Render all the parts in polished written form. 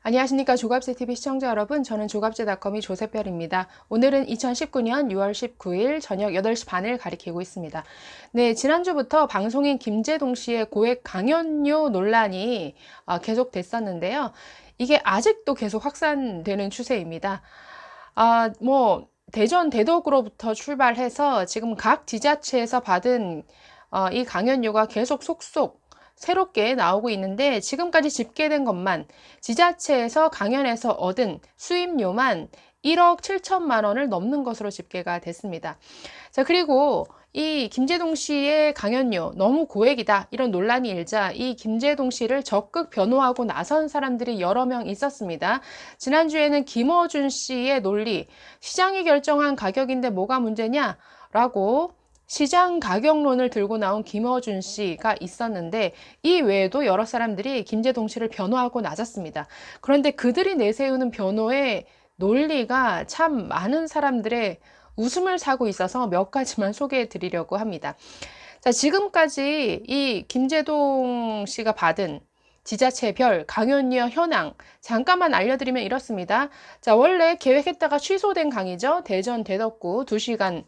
안녕하십니까. 조갑제TV 시청자 여러분, 저는 조갑제닷컴의 조세별입니다. 오늘은 2019년 6월 19일 저녁 8시 반을 가리키고 있습니다. 네, 지난주부터 방송인 김제동 씨의 고액 강연료 논란이 계속됐었는데요. 이게 아직도 계속 확산되는 추세입니다. 대전 대덕으로부터 출발해서 지금 각 지자체에서 받은 이 강연료가 계속 속속 새롭게 나오고 있는데, 지금까지 집계된 것만 지자체에서 강연에서 얻은 수입료만 1억 7천만 원을 넘는 것으로 집계가 됐습니다. 자, 그리고 이 김제동 씨의 강연료 너무 고액이다, 이런 논란이 일자 이 김제동 씨를 적극 변호하고 나선 사람들이 여러 명 있었습니다. 지난주에는 김어준 씨의 논리, 시장이 결정한 가격인데 뭐가 문제냐 라고 시장 가격론을 들고 나온 김어준 씨가 있었는데, 이 외에도 여러 사람들이 김제동 씨를 변호하고 나섰습니다. 그런데 그들이 내세우는 변호의 논리가 참 많은 사람들의 웃음을 사고 있어서 몇 가지만 소개해 드리려고 합니다. 자, 지금까지 이 김제동 씨가 받은 지자체별 강연료 현황 잠깐만 알려드리면 이렇습니다. 자, 원래 계획했다가 취소된 강의죠. 대전 대덕구 2시간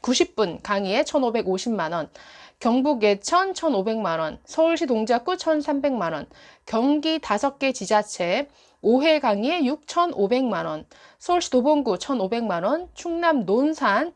90분 강의에 1,550만원, 경북 예천 1,500만원, 서울시 동작구 1,300만원, 경기 5개 지자체 5회 강의에 6,500만원, 서울시 도봉구 1,500만원, 충남 논산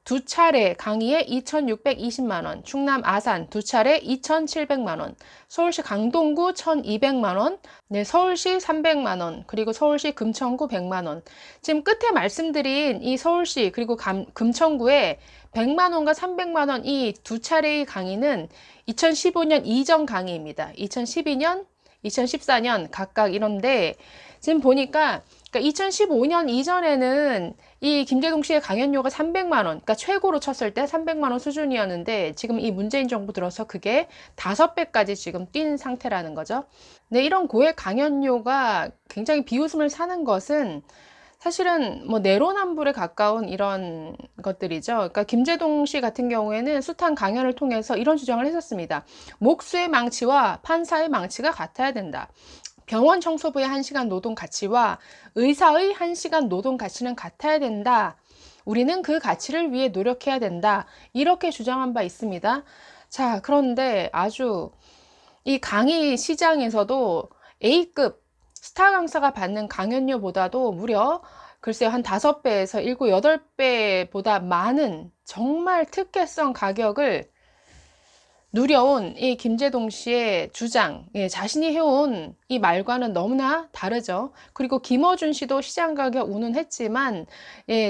2차례 강의에 2,620만원, 충남 아산 2차례 2,700만원, 서울시 강동구 1,200만원, 네, 서울시 300만원, 그리고 서울시 금천구 100만원. 지금 끝에 말씀드린 이 서울시 그리고 금천구에 100만원과 300만원 이 2차례의 강의는 2015년 이전 강의입니다. 2012년, 2014년 각각 이런데, 지금 보니까 2015년 이전에는 이 김제동 씨의 강연료가 300만 원, 그러니까 최고로 쳤을 때 300만 원 수준이었는데, 지금 이 문재인 정부 들어서 그게 5배까지 지금 뛴 상태라는 거죠. 네, 이런 고액 강연료가 굉장히 비웃음을 사는 것은 사실은 뭐 내로남불에 가까운 이런 것들이죠. 그러니까 김제동 씨 같은 경우에는 숱한 강연을 통해서 이런 주장을 했었습니다. 목수의 망치와 판사의 망치가 같아야 된다. 병원 청소부의 1시간 노동 가치와 의사의 1시간 노동 가치는 같아야 된다. 우리는 그 가치를 위해 노력해야 된다. 이렇게 주장한 바 있습니다. 자, 그런데 아주 이 강의 시장에서도 A급 스타 강사가 받는 강연료보다도 무려 글쎄요, 한 5배에서 7, 8배보다 많은 정말 특혜성 가격을 누려온 이 김제동 씨의 주장, 자신이 해온 이 말과는 너무나 다르죠. 그리고 김어준 씨도 시장 가격 운운했지만,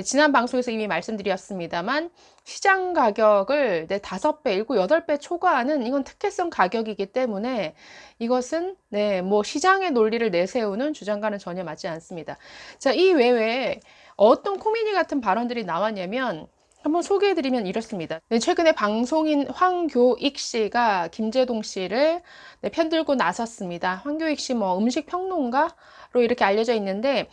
지난 방송에서 이미 말씀드렸습니다만, 시장 가격을 5배, 7, 8배 초과하는 이건 특혜성 가격이기 때문에 이것은 뭐 시장의 논리를 내세우는 주장과는 전혀 맞지 않습니다. 자, 이 외에 어떤 코미디 같은 발언들이 나왔냐면, 한번 소개해드리면 이렇습니다. 네, 최근에 방송인 황교익 씨가 김제동 씨를 편들고 나섰습니다. 황교익 씨 뭐 음식 평론가로 이렇게 알려져 있는데,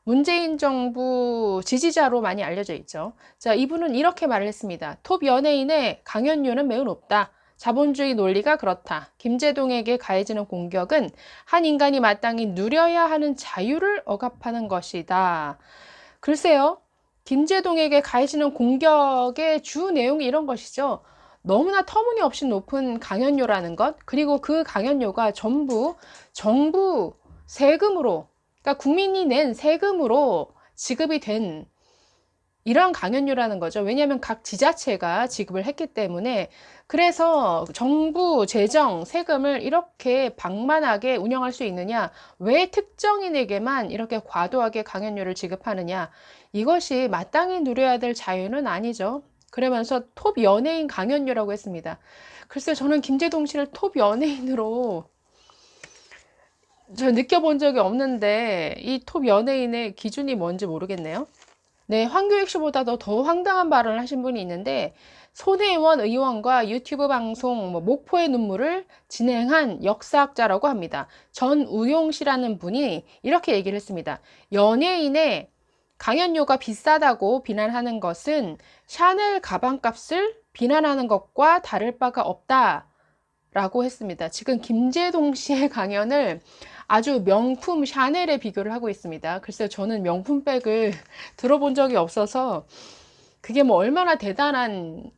문재인 정부 지지자로 많이 알려져 있죠. 자, 이분은 이렇게 말을 했습니다. 톱 연예인의 강연료는 매우 높다. 자본주의 논리가 그렇다. 김제동에게 가해지는 공격은 한 인간이 마땅히 누려야 하는 자유를 억압하는 것이다. 글쎄요. 김제동에게 가해지는 공격의 주 내용이 이런 것이죠. 너무나 터무니없이 높은 강연료라는 것, 그리고 그 강연료가 전부 정부 세금으로, 그러니까 국민이 낸 세금으로 지급이 된 이러한 강연료라는 거죠. 왜냐하면 각 지자체가 지급을 했기 때문에. 그래서 정부 재정 세금을 이렇게 방만하게 운영할 수 있느냐, 왜 특정인에게만 이렇게 과도하게 강연료를 지급하느냐, 이것이 마땅히 누려야 될 자유는 아니죠. 그러면서 톱 연예인 강연료라고 했습니다. 글쎄요, 저는 김제동 씨를 톱 연예인으로 저 느껴본 적이 없는데, 이 톱 연예인의 기준이 뭔지 모르겠네요. 네, 황교익 씨보다도 더 황당한 발언을 하신 분이 있는데, 손혜원 의원과 유튜브 방송 목포의 눈물을 진행한 역사학자라고 합니다. 전우용 씨라는 분이 이렇게 얘기를 했습니다. 연예인의 강연료가 비싸다고 비난하는 것은 샤넬 가방값을 비난하는 것과 다를 바가 없다 라고 했습니다. 지금 김제동 씨의 강연을 아주 명품 샤넬에 비교를 하고 있습니다. 글쎄요, 저는 명품백을 들어본 적이 없어서 그게 뭐 얼마나 대단한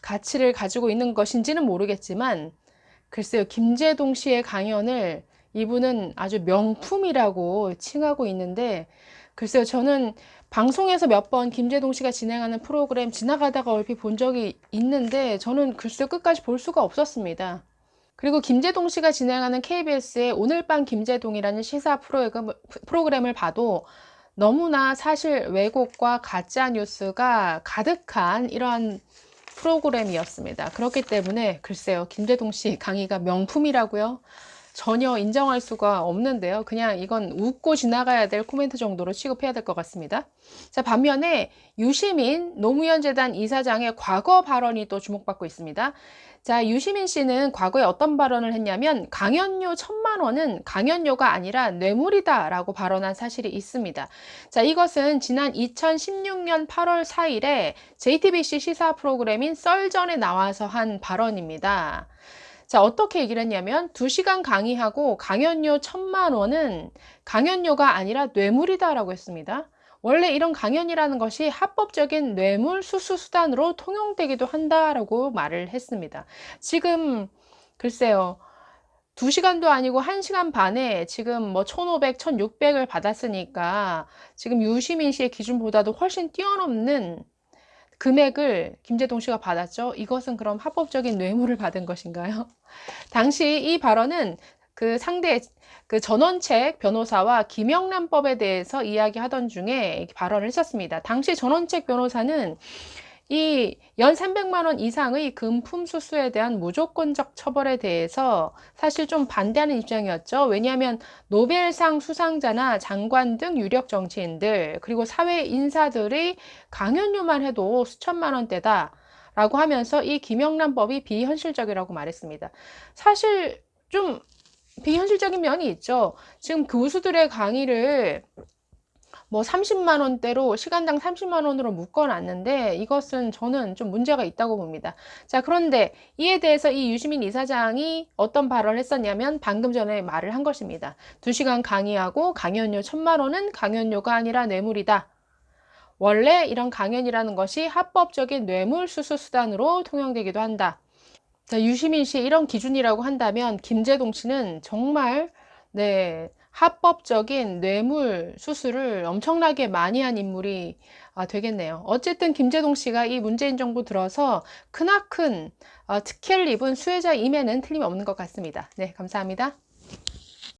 가치를 가지고 있는 것인지는 모르겠지만, 글쎄요, 김제동 씨의 강연을 이분은 아주 명품이라고 칭하고 있는데, 글쎄요, 저는 방송에서 몇 번 김제동 씨가 진행하는 프로그램 지나가다가 얼핏 본 적이 있는데, 저는 글쎄요, 끝까지 볼 수가 없었습니다. 그리고 김제동 씨가 진행하는 KBS의 오늘 밤 김제동이라는 시사 프로그램을 봐도 너무나 사실 왜곡과 가짜 뉴스가 가득한 이러한 프로그램이었습니다. 그렇기 때문에 글쎄요, 김제동 씨 강의가 명품이라고요? 전혀 인정할 수가 없는데요. 그냥 이건 웃고 지나가야 될 코멘트 정도로 취급해야 될 것 같습니다. 자, 반면에 유시민 노무현 재단 이사장의 과거 발언이 또 주목받고 있습니다. 자, 유시민 씨는 과거에 어떤 발언을 했냐면 강연료 1,000만 원은 강연료가 아니라 뇌물이다 라고 발언한 사실이 있습니다. 자, 이것은 지난 2016년 8월 4일에 JTBC 시사 프로그램인 썰전에 나와서 한 발언입니다. 자, 어떻게 얘기를 했냐면 2시간 강의하고 강연료 1,000만 원은 강연료가 아니라 뇌물이다라고 했습니다. 원래 이런 강연이라는 것이 합법적인 뇌물 수수 수단으로 통용되기도 한다라고 말을 했습니다. 지금 글쎄요. 2시간도 아니고 1시간 반에 지금 뭐 1,500, 1,600을 받았으니까 지금 유시민 씨의 기준보다도 훨씬 뛰어넘는 금액을 김제동 씨가 받았죠. 이것은 그럼 합법적인 뇌물을 받은 것인가요? 당시 이 발언은 그 상대 그 전원책 변호사와 김영란법에 대해서 이야기하던 중에 발언을 했었습니다. 당시 전원책 변호사는 이 연 300만 원 이상의 금품 수수에 대한 무조건적 처벌에 대해서 사실 좀 반대하는 입장이었죠. 왜냐하면 노벨상 수상자나 장관 등 유력 정치인들 그리고 사회 인사들의 강연료만 해도 수천만 원대다 라고 하면서 이 김영란법이 비현실적이라고 말했습니다. 사실 좀 비현실적인 면이 있죠. 지금 교수들의 강의를 뭐 30만 원대로 시간당 30만 원으로 묶어놨는데 이것은 저는 좀 문제가 있다고 봅니다. 자, 그런데 이에 대해서 이 유시민 이사장이 어떤 발언을 했었냐면 방금 전에 말을 한 것입니다. 2시간 강의하고 강연료 1,000만 원은 강연료가 아니라 뇌물이다. 원래 이런 강연이라는 것이 합법적인 뇌물 수수 수단으로 통용되기도 한다. 자, 유시민 씨 이런 기준이라고 한다면 김제동 씨는 정말 합법적인 뇌물 수수를 엄청나게 많이 한 인물이 되겠네요. 어쨌든 김제동 씨가 이 문재인 정부 들어서 크나큰 특혜를 입은 수혜자임에는 틀림없는 것 같습니다. 네, 감사합니다.